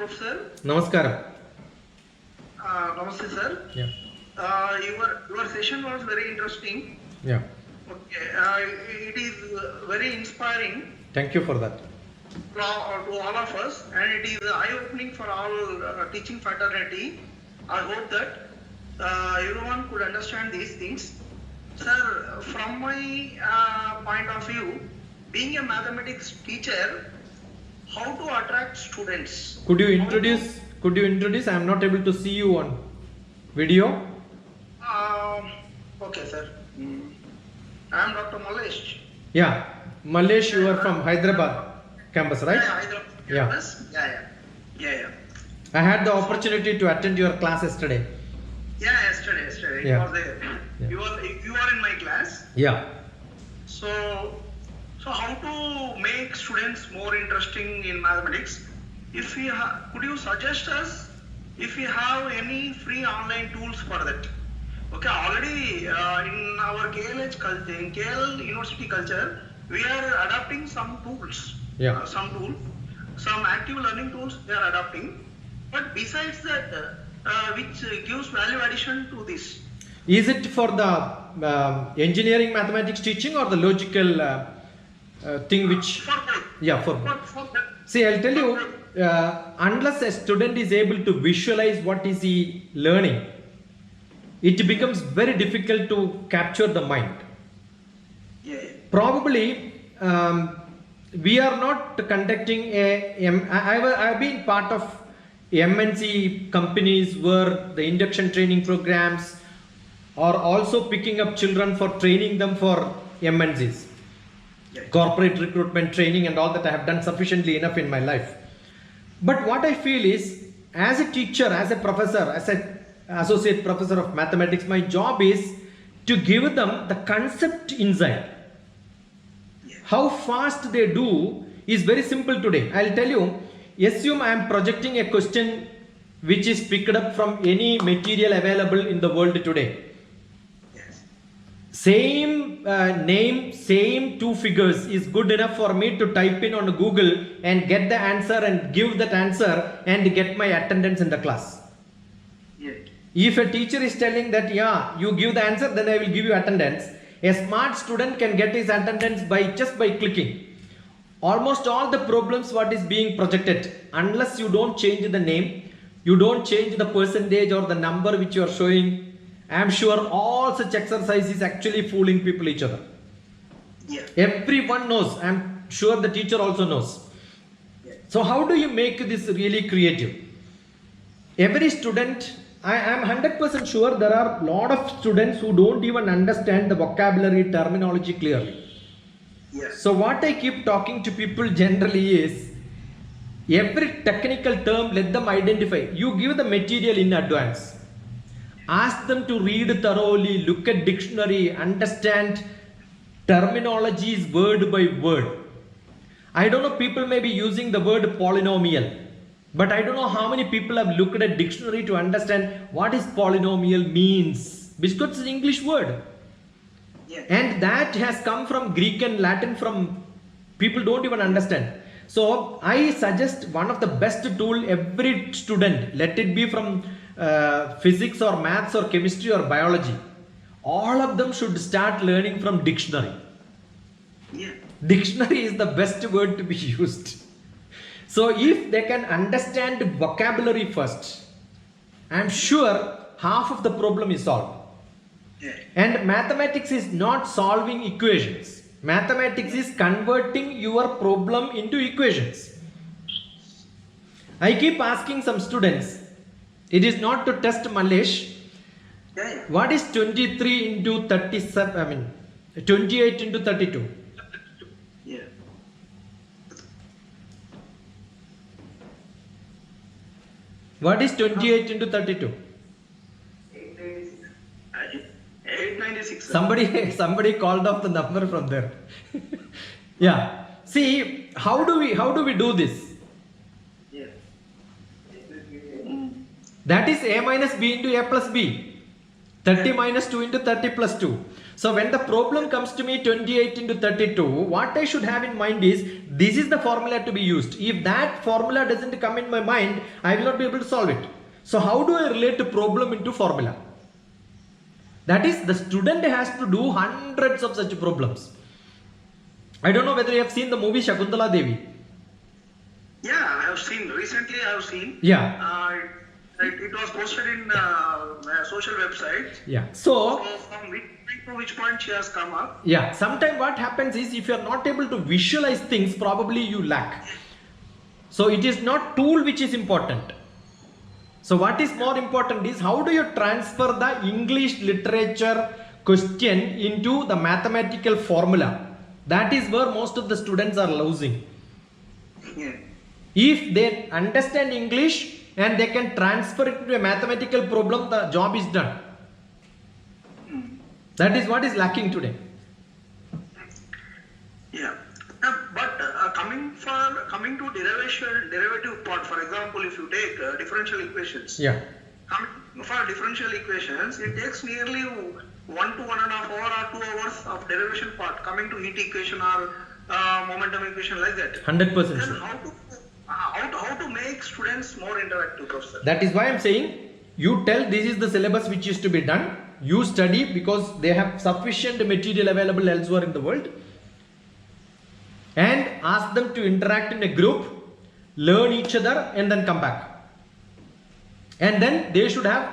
Professor. Namaskaram. Namaste, sir. Yeah. Your session was very interesting. Yeah. Okay. It is very inspiring Thank you for that. to all of us, and it is eye-opening for all teaching fraternity. I hope that everyone could understand these things. Sir, from my point of view, being a mathematics teacher, how to attract students? Could you introduce? I am not able to see you on video. Okay, sir. I am Dr. Malesh. Yeah. Malesh, you are from Hyderabad campus, right? Yeah, Hyderabad campus. Yeah. I had the opportunity to attend your class yesterday. Yeah, yesterday. Yeah. You was there. Yeah. You are in my class. Yeah. So how to make students more interesting in mathematics? If we could you suggest us if we have any free online tools for that? Okay, already in our KLH culture, in KL University culture, we are adapting some tools. Yeah. Some active learning tools they are adapting. But besides that, which gives value addition to this? Is it for the engineering mathematics teaching or the logical thing which? For both. Yeah, for both. See, I'll tell you, unless a student is able to visualize what is he learning, it becomes very difficult to capture the mind. Yeah. Probably, we are not conducting I've been part of MNC companies where the induction training programs are also picking up children for training them for MNCs. Yeah. Corporate recruitment training and all that I have done sufficiently enough in my life. But what I feel is, as a teacher, as a professor, as an associate professor of mathematics, my job is to give them the concept inside. Yeah. How fast they do is very simple today. I'll tell you, assume I am projecting a question which is picked up from any material available in the world today. Same name, same two figures is good enough for me to type in on Google and get the answer and give that answer and get my attendance in the class. Yeah. If a teacher is telling that, yeah, you give the answer, then I will give you attendance. A smart student can get his attendance just by clicking. Almost all the problems what is being projected, unless you don't change the name, you don't change the percentage or the number which you are showing, I am sure all such exercise is actually fooling people each other. Yeah. Everyone knows. I am sure the teacher also knows. Yeah. So how do you make this really creative? Every student, I am 100% sure there are a lot of students who don't even understand the vocabulary terminology clearly. Yes. So what I keep talking to people generally is, every technical term, let them identify. You give the material in advance. Ask them to read thoroughly, look at dictionary, understand terminologies word by word. I don't know, people may be using the word polynomial, but I don't know how many people have looked at dictionary to understand what is polynomial means, because it's an English word. Yeah. And that has come from Greek and Latin, from people don't even understand. So I suggest one of the best tool every student, let it be from physics or maths or chemistry or biology, all of them should start learning from dictionary. Yeah. Dictionary is the best word to be used. So if they can understand vocabulary first, I am sure half of the problem is solved. Yeah. And mathematics is not solving equations. Mathematics is converting your problem into equations. I keep asking some students, it is not to test Malesh, Yeah. what is 23 into 37, 28 into 32? Yeah. What is 28 into 32? 896. Somebody called off the number from there. Yeah. See, how do we do this? Yeah. That is a minus b into a plus b. 30 minus 2 into 30 plus 2. So when the problem comes to me 28 into 32, what I should have in mind is this is the formula to be used. If that formula doesn't come in my mind, I will not be able to solve it. So how do I relate a problem into formula? That is, the student has to do hundreds of such problems. I don't know whether you have seen the movie Shakuntala Devi. Yeah, I have seen. Recently I have seen. Yeah. It was posted in social websites. Yeah. So from which point to which point she has come up. Yeah. Sometimes what happens is if you are not able to visualize things, probably you lack. So it is not tool which is important. So what is more important is how do you transfer the English literature question into the mathematical formula? That is where most of the students are losing. Yeah. If they understand English and they can transfer it to a mathematical problem, the job is done. That is what is lacking today. Yeah. But coming to derivative part, for example, if you take differential equations. Yeah. For differential equations, it takes nearly 1 to 1.5 hours or 2 hours of derivation part coming to heat equation or momentum equation like that. 100% Then sure. how to make students more interactive, Professor? That is why I am saying you tell this is the syllabus which is to be done. You study because they have sufficient material available elsewhere in the world. And ask them to interact in a group, learn each other and then come back. And then they should have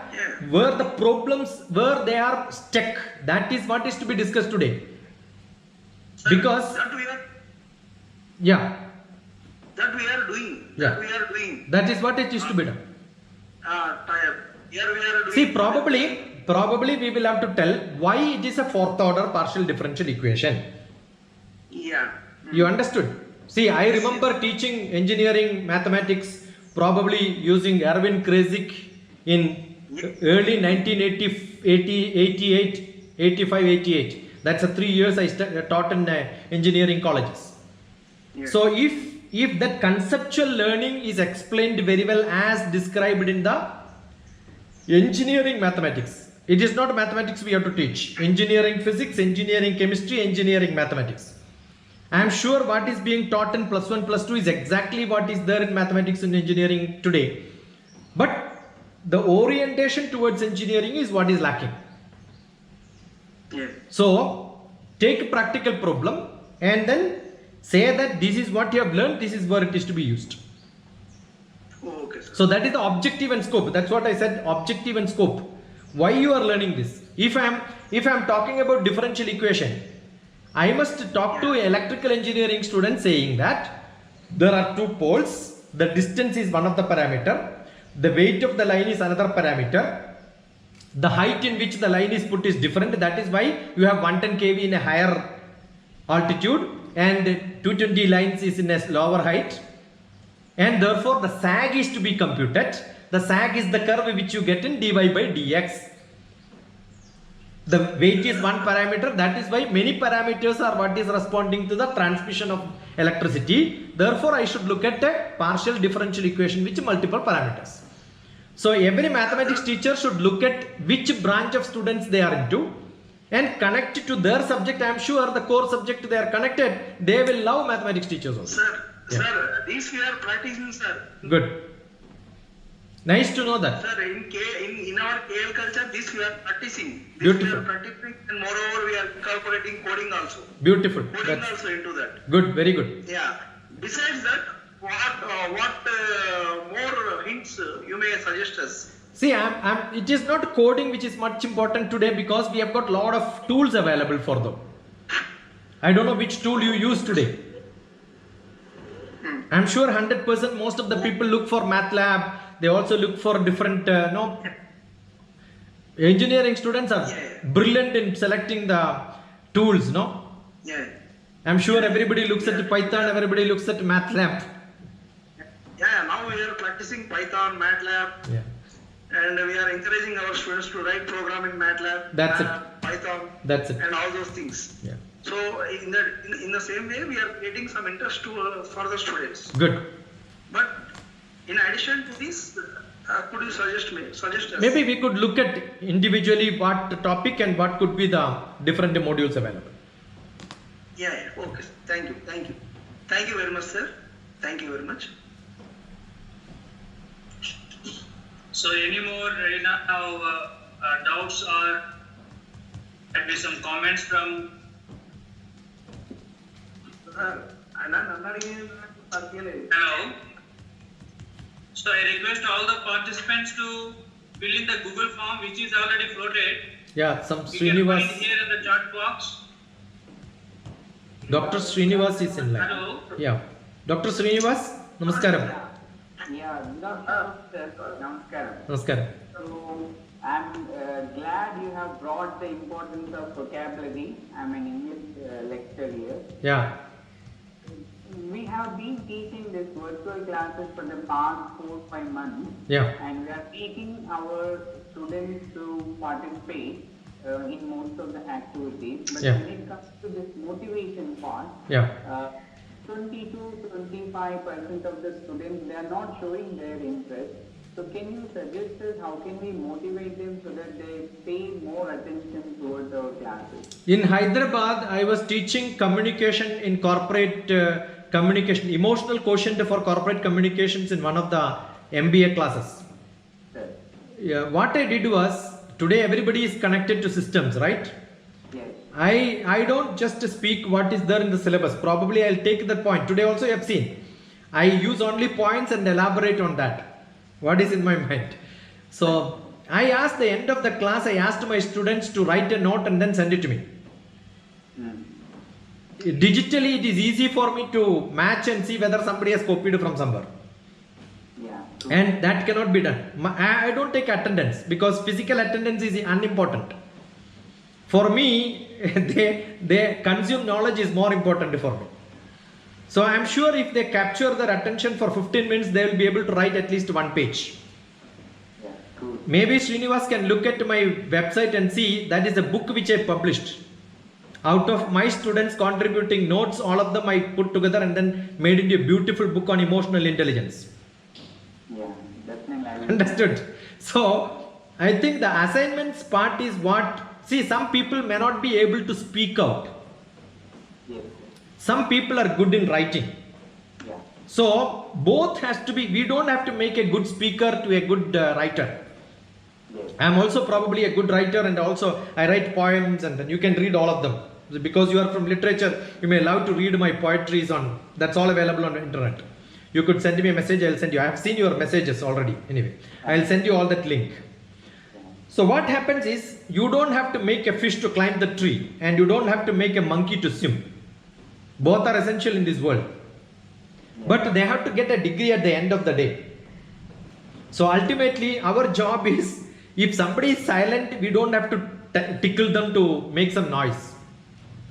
where the problems, where they are stuck. That is what is to be discussed today. Sir, Because that we are doing. Yeah. That we are doing. That is what it is to be done. Here we are doing. See, probably we will have to tell why it is a fourth order partial differential equation. Yeah. You understood? See, I remember teaching engineering mathematics probably using Erwin Krasik in early 1988, 85, 88. That's 3 years I taught in engineering colleges. Yeah. So if that conceptual learning is explained very well as described in the engineering mathematics, it is not mathematics we have to teach. Engineering physics, engineering chemistry, engineering mathematics. I am sure what is being taught in plus 1, plus 2 is exactly what is there in mathematics and engineering today. But the orientation towards engineering is what is lacking. Yeah. So take a practical problem and then say that this is what you have learned, this is where it is to be used. Oh, okay, sir. So that is the objective and scope. That's what I said, objective and scope. Why you are learning this? If I am talking about differential equation, I must talk to electrical engineering students saying that there are 2 poles, the distance is one of the parameter, the weight of the line is another parameter, the height in which the line is put is different, that is why you have 110 kV in a higher altitude and 220 lines is in a lower height, and therefore the sag is to be computed. The sag is the curve which you get in dy by dx. The weight is one parameter, that is why many parameters are what is responding to the transmission of electricity. Therefore, I should look at a partial differential equation with multiple parameters. So every mathematics teacher should look at which branch of students they are into and connect it to their subject. I am sure the core subject they are connected, they will love mathematics teachers also. Sir, this we are practicing, sir. Good. Nice to know that. Sir, in our KL culture, this we are practicing. Beautiful. We are practicing, and moreover, we are incorporating coding also. Beautiful. Coding That's also into that. good. Very good. Yeah. Besides that, what more hints you may suggest us? See, it is not coding which is much important today because we have got lot of tools available for them. I don't know which tool you use today. I'm sure 100% most of the people look for MATLAB. They also look for different, engineering students are brilliant in selecting the tools, no? Yeah. I'm sure everybody looks at Python, everybody looks at MATLAB. Yeah, now we are practicing Python, MATLAB. Yeah. And we are encouraging our students to write program in MATLAB, That's it. Python, That's it. and all those things. Yeah. So in the same way, we are creating some interest for the students. Good. But In addition to this, could you suggest us? Maybe we could look at individually what the topic and what could be the different modules available. Yeah, yeah. Okay. Thank you. Thank you. Thank you very much, sir. Thank you very much. So any more doubts or maybe some comments from? Hello. So I request all the participants to fill in the Google form which is already floated. Yeah, some You can find Srinivas, here in the chat box. Dr. Srinivas is in line. Hello. Yeah, Dr. Srinivas, namaskaram. Yeah, Namaskaram. Namaskaram. So, I'm glad you have brought the importance of vocabulary. I'm an English lecturer here. Yeah, We have been teaching this virtual classes for the past 4-5 months. yeah, And we are taking our students to participate in most of the activities. But Yeah. when it comes to this motivation part, yeah. 20 to 25% of the students, they are not showing their interest. So can you suggest us how can we motivate them so that they pay more attention towards our classes? In Hyderabad, I was teaching communication in corporate communication, emotional quotient for corporate communications in one of the MBA classes. Sir. Yeah, what I did was, today everybody is connected to systems, right? Yes. I don't just speak what is there in the syllabus. Probably I'll take that point. Today also you have seen. I use only points and elaborate on that. What is in my mind. So I asked the end of the class, I asked my students to write a note and then send it to me. Digitally it is easy for me to match and see whether somebody has copied from somewhere. Yeah. And that cannot be done. I don't take attendance because physical attendance is unimportant. For me, they consume knowledge is more important for me. So I am sure if they capture their attention for 15 minutes, they will be able to write at least one page. Yeah. Cool. Maybe Srinivas can look at my website and see that is a book which I published. Out of my students contributing notes, all of them I put together and then made into a beautiful book on emotional intelligence. Yeah. Definitely. Understood? So I think the assignments part is what, see, some people may not be able to speak out. Yes. Some people are good in writing. Yeah. So both has to be, we don't have to make a good speaker to a good writer. Yes. I am also probably a good writer and also I write poems and then you can read all of them. Because you are from literature, you may love to read my poetries on, that's all available on the internet. You could send me a message, I'll send you. I have seen your messages already. Anyway, I'll send you all that link. So what happens is, you don't have to make a fish to climb the tree and you don't have to make a monkey to swim. Both are essential in this world. But they have to get a degree at the end of the day. So ultimately, our job is, if somebody is silent, we don't have to tickle them to make some noise.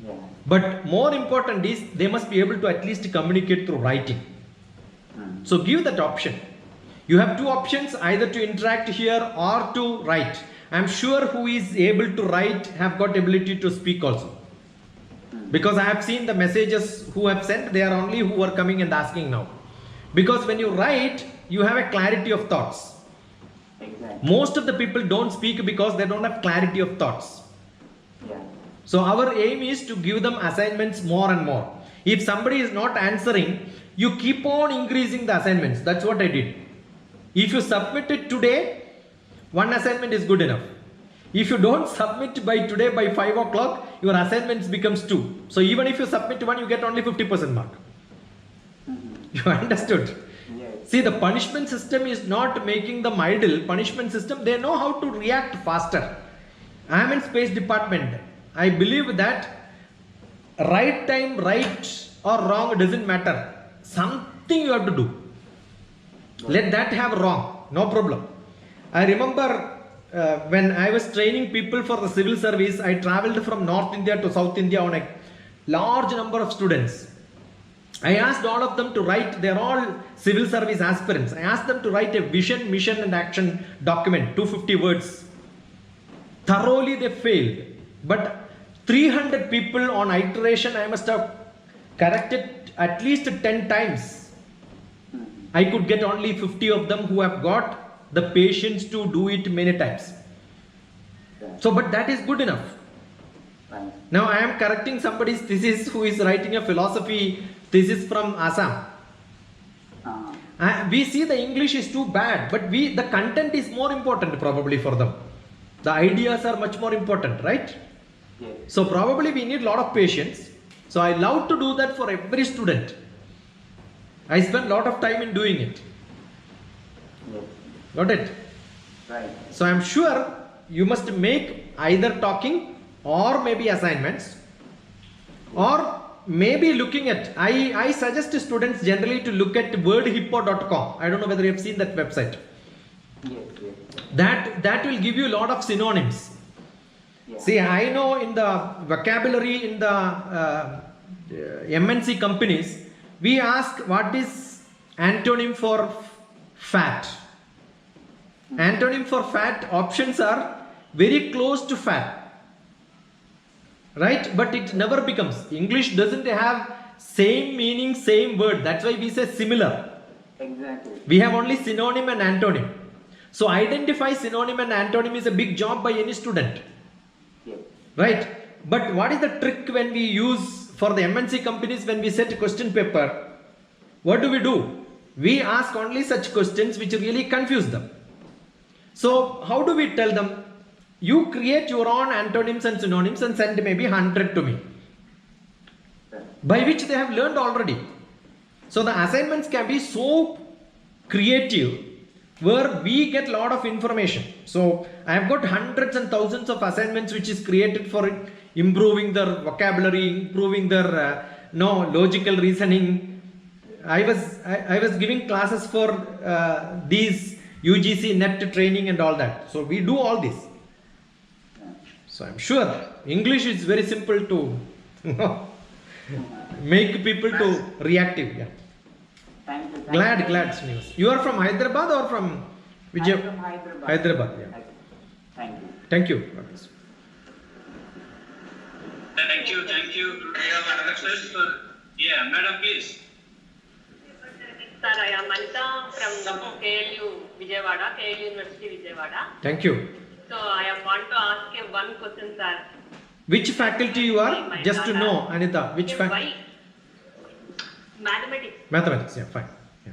Yeah. But more important is, they must be able to at least communicate through writing. So give that option. You have two options, either to interact here or to write. I am sure who is able to write have got ability to speak also. Because I have seen the messages who have sent, they are only who are coming and asking now. Because when you write, you have a clarity of thoughts. Exactly. Most of the people don't speak because they don't have clarity of thoughts. Yeah. So our aim is to give them assignments more and more. If somebody is not answering, you keep on increasing the assignments. That's what I did. If you submit it today, one assignment is good enough. If you don't submit by today by 5 o'clock, your assignments becomes 2. So even if you submit one, you get only 50% mark. You understood? Yes. See, the punishment system is not making them idle. Punishment system, they know how to react faster. I am in space department. I believe that right time, right or wrong doesn't matter. Something you have to do. Let that have wrong, no problem. I remember when I was training people for the civil service, I traveled from North India to South India on a large number of students. I asked all of them to write, they're all civil service aspirants. I asked them to write a vision, mission and action document, 250 words. Thoroughly they failed. But 300 people on iteration, I must have corrected at least 10 times. I could get only 50 of them who have got the patience to do it many times. So, but that is good enough. Right. Now I am correcting somebody's thesis who is writing a philosophy thesis from Assam. We see the English is too bad, but the content is more important probably for them. The ideas are much more important, right? Yes. So probably we need a lot of patience. So I love to do that for every student. I spend a lot of time in doing it. Yes. Got it? Right. So I'm sure you must make either talking or maybe assignments, or maybe looking at, I suggest to students generally to look at wordhippo.com. I don't know whether you have seen that website. Yes. That will give you a lot of synonyms. Yeah. See, I know in the vocabulary in the MNC companies, we ask what is antonym for fat. Antonym for fat options are very close to fat. Right? But it never becomes. English doesn't have same meaning, same word. That's why we say similar. Exactly. We have only synonym and antonym. So identify synonym and antonym is a big job by any student. Yes. Right? But what is the trick when we use for the MNC companies when we set a question paper? What do? We ask only such questions which really confuse them. So how do we tell them? You create your own antonyms and synonyms and send maybe 100 to me, by which they have learned already. So the assignments can be so creative where we get a lot of information. So I have got hundreds and thousands of assignments which is created for improving their vocabulary, improving their logical reasoning. I was giving classes for these UGC net training and all that. So we do all this. So I'm sure English is very simple to make people to reactive. Yeah. Thank you. Glad, Srinivas. You are from Hyderabad or from Vijay? I'm from Hyderabad. Hyderabad, yeah. Thank you. Thank you. Thank you. We have another question. Yeah, madam, please. Sir, I am Anita from KLU Vijayawada, KLU University Vijayawada. Thank you. So I want to ask you one question, sir. Which faculty you are? Just to know, Anita. Which faculty? Mathematics. Mathematics, yeah, fine. Yeah.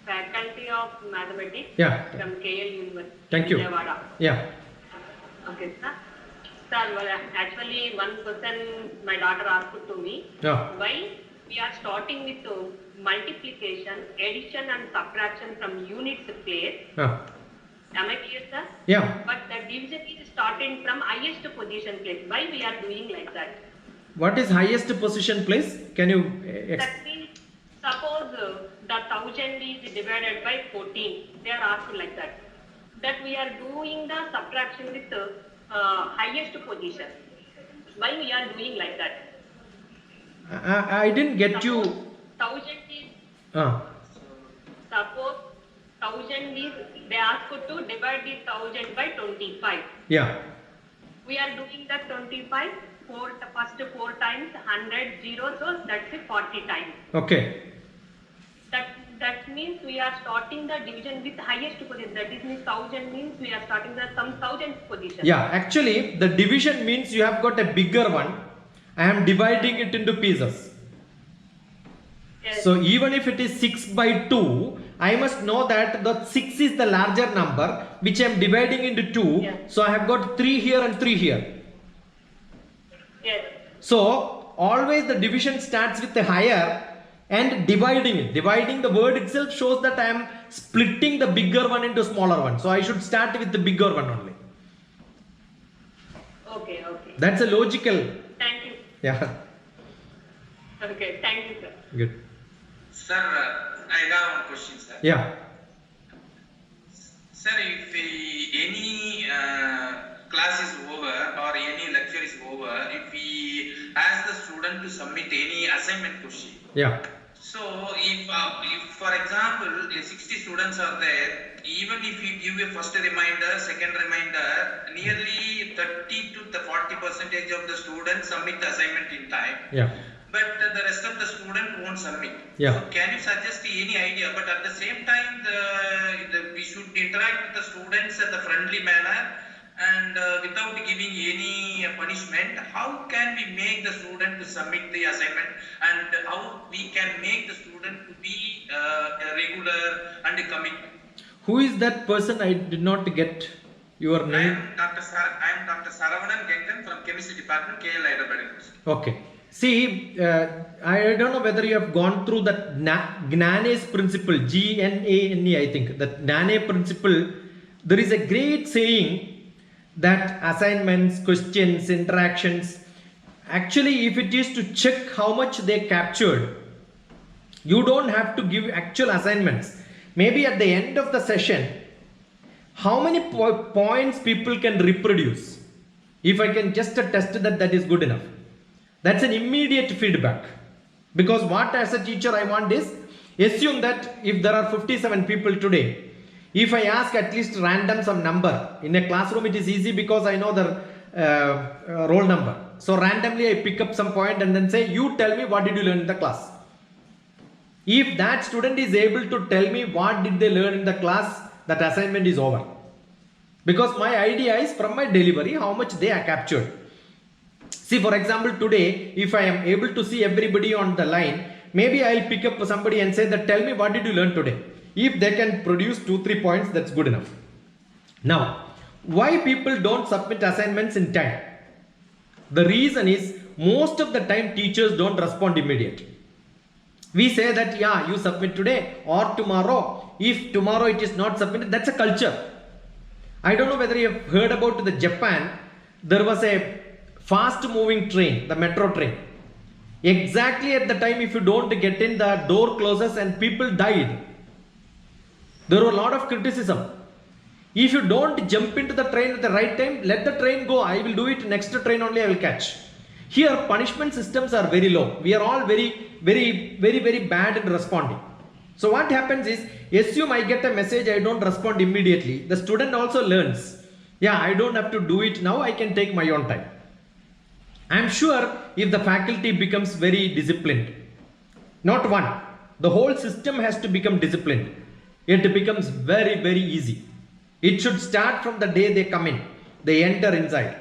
Faculty of Mathematics. Yeah. From KLU University Thank you. Vijayawada. Yeah. Okay, sir. Sir, well, actually one question my daughter asked to me. Yeah. Why we are starting with multiplication, addition and subtraction from units place. Yeah. Am I clear, sir? Yeah. But the division is starting from highest position place. Why we are doing like that? What is highest position place? Can you That means suppose the 1000 is divided by 14. They are asked like that. That we are doing the subtraction with the highest position. Why we are doing like that? I didn't get you. 1000 is suppose 1000 is they ask to divide the 1000 by 25. Yeah. We are doing that 25 first 4 times 100 0, so that's 40 times. Okay. That means we are starting the division with highest position. That is means 1000 means we are starting the some 1000th position. Yeah, actually the division means you have got a bigger one. I am dividing it into pieces. Yes. So even if it is 6 by 2, I must know that the 6 is the larger number which I am dividing into 2. Yeah. So I have got 3 here and 3 here. Yes. So always the division starts with the higher and dividing it. Dividing, the word itself shows that I am splitting the bigger one into smaller one. So I should start with the bigger one only. Okay. That's a logical. Thank you. Yeah. Okay. Thank you, sir. Good. Sir, I have one question, sir. Yeah. Sir, if any class is over or any lecture is over, if we ask the student to submit any assignment question. Yeah. So, if for example, 60 students are there, even if you give a first reminder, second reminder, nearly 30 to the 40% of the students submit the assignment in time. Yeah. but the rest of the student won't submit. Yeah. So can you suggest any idea? But at the same time, we should interact with the students in a friendly manner and without giving any punishment. How can we make the student to submit the assignment, and how we can make the student to be regular and commit? Who is that person? I did not get your I name. am Dr. Saravanan Genkan from Chemistry Department, KLH. Okay. See, I don't know whether you have gone through that Gnane's principle, Gnane, I think. That Gnane principle, there is a great saying that assignments, questions, interactions, actually if it is to check how much they captured, you don't have to give actual assignments. Maybe at the end of the session, how many points people can reproduce? If I can just test that, that is good enough. That's an immediate feedback. Because what as a teacher I want is, assume that if there are 57 people today, if I ask at least random some number, in a classroom it is easy because I know the roll number. So randomly I pick up some point and then say, you tell me what did you learn in the class. If that student is able to tell me what did they learn in the class, that assignment is over. Because my idea is from my delivery, how much they are captured. See, for example, today, if I am able to see everybody on the line, maybe I'll pick up somebody and say that, tell me what did you learn today. If they can produce 2-3 points, that's good enough. Now, why people don't submit assignments in time? The reason is, most of the time teachers don't respond immediately. We say that, yeah, you submit today or tomorrow. If tomorrow it is not submitted, that's a culture. I don't know whether you have heard about the Japan. There was a fast moving train, the metro train. Exactly at the time, if you don't get in, the door closes and people died. There were a lot of criticism. If you don't jump into the train at the right time, let the train go. I will do it. Next train only I will catch. Here, punishment systems are very low. We are all very bad in responding. So what happens is, assume I get a message, I don't respond immediately. The student also learns, yeah, I don't have to do it now, I can take my own time. I am sure if the faculty becomes very disciplined, not one, the whole system has to become disciplined. It becomes very easy. It should start from the day they come in, they enter inside.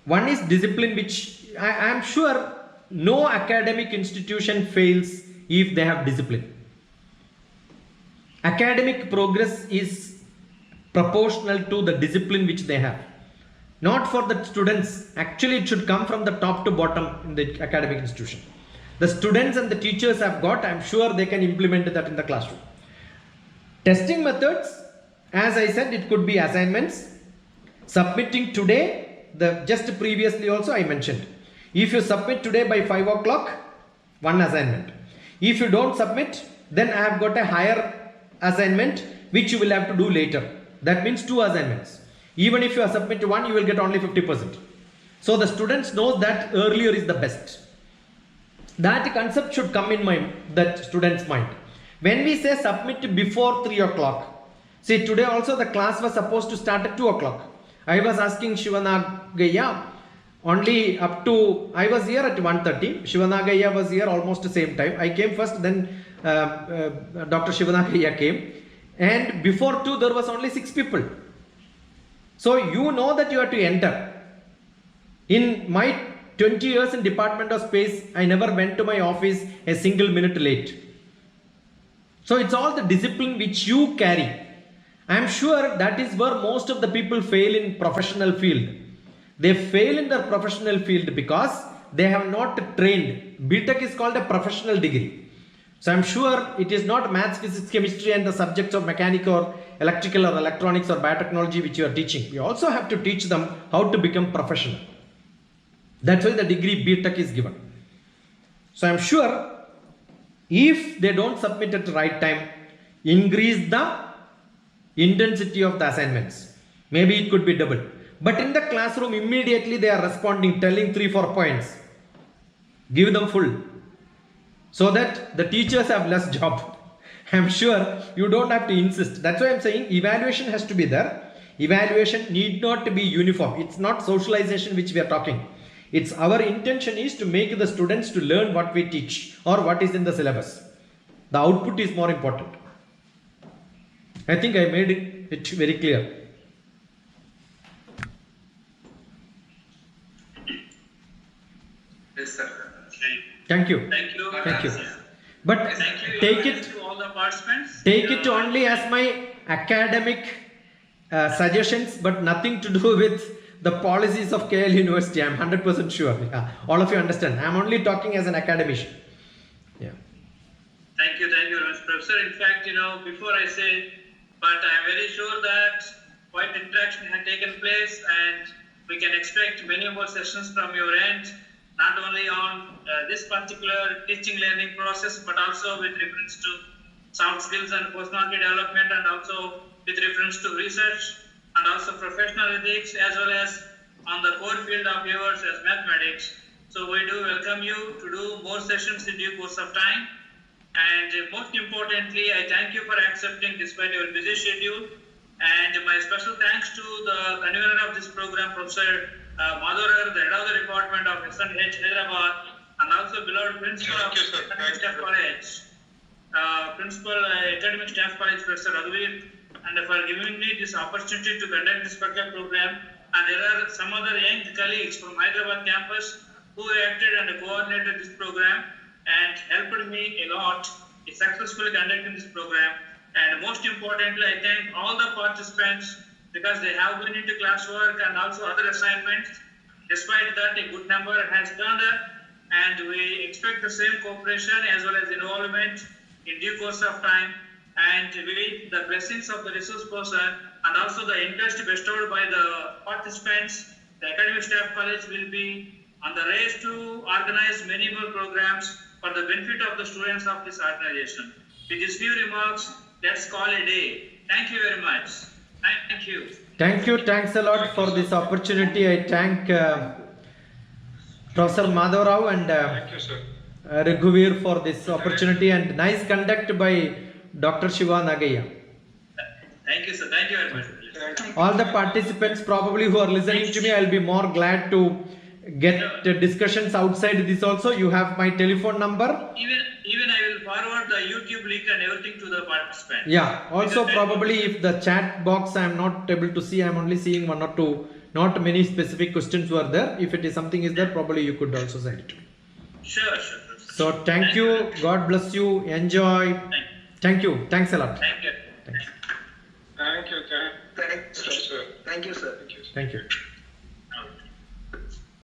One is discipline, which I am sure no academic institution fails if they have discipline. Academic progress is proportional to the discipline which they have. Not for the students, actually it should come from the top to bottom in the academic institution. The students and the teachers have got, I am sure they can implement that in the classroom. Testing methods, as I said, it could be assignments. Submitting today, just previously also I mentioned. If you submit today by 5 o'clock, one assignment. If you don't submit, then I have got a higher assignment which you will have to do later. That means 2 assignments. Even if you submit one, you will get only 50%. So the students know that earlier is the best. That concept should come in that student's mind. When we say submit before 3 o'clock, see, today also the class was supposed to start at 2 o'clock. I was asking Shivanagaya only up to, I was here at 1:30. Shivanagaya was here almost the same time. I came first, then Dr. Shivanagaya came. And before 2, there was only 6 people. So you know that you have to enter. In my 20 years in Department of Space, I never went to my office a single minute late. So it's all the discipline which you carry. I am sure that is where most of the people fail in professional field. They fail in their professional field because they have not trained. BTech is called a professional degree. So I am sure it is not maths, physics, chemistry and the subjects of mechanical or electrical or electronics or biotechnology which you are teaching. You also have to teach them how to become professional. That's why the degree BTech is given. So I am sure if they don't submit at the right time, increase the intensity of the assignments. Maybe it could be double. But in the classroom, immediately they are responding, telling 3-4 points. Give them full. So that the teachers have less job. I'm sure you don't have to insist. That's why I'm saying evaluation has to be there. Evaluation need not to be uniform. It's not socialization which we are talking. It's our intention is to make the students to learn what we teach or what is in the syllabus. The output is more important. I think I made it very clear. Yes, sir. Thank you. Thank you. Thank you. But Thank you take very much it to all the participants. take it only as my academic suggestions, but nothing to do with the policies of KL University. I'm 100% sure. Yeah. All of you understand. I'm only talking as an academician. Yeah. Thank you very much, Professor. In fact, before I say, but I'm very sure that quite interaction had taken place and we can expect many more sessions from your end, not only on this particular teaching learning process, but also with reference to soft skills and personality development, and also with reference to research and also professional ethics, as well as on the core field of yours as mathematics. So we do welcome you to do more sessions in due course of time. And most importantly, I thank you for accepting despite your busy schedule. And my special thanks to the convener of this program, Professor Madhurar, the head of the department of SNH Hyderabad, and also beloved principal of Academic Staff College, Principal Academic Staff College, Professor Raghuveer, and for giving me this opportunity to conduct this particular program. And there are some other young colleagues from Hyderabad campus who acted and coordinated this program and helped me a lot in successfully conducting this program. And most importantly, I thank all the participants because they have been into classwork and also other assignments. Despite that, a good number has turned up, and we expect the same cooperation as well as involvement in due course of time. And with the blessings of the resource person and also the interest bestowed by the participants, the Academic Staff College will be on the race to organize many more programs for the benefit of the students of this organization. With these few remarks, let's call a day. Thank you very much. Thank you. Thank you. Thanks a lot for this opportunity. I thank Professor Madhavrao and Raghuveer for this opportunity, and nice conduct by Dr. Shiva Nagaya. Thank you, sir. Thank you very much. All the participants probably who are listening to me, I'll be more glad to get discussions outside this also. You have my telephone number. Even I will forward the YouTube link and everything to the participants. Yeah. Also probably if the chat box I am not able to see, I am only seeing one or two. Not many specific questions were there. If it is something is there, probably you could also send it to me. Sure. So thank you. God bless you. Enjoy. Thank you. Thanks a lot. Thank you. Thank you, sir. Thank you.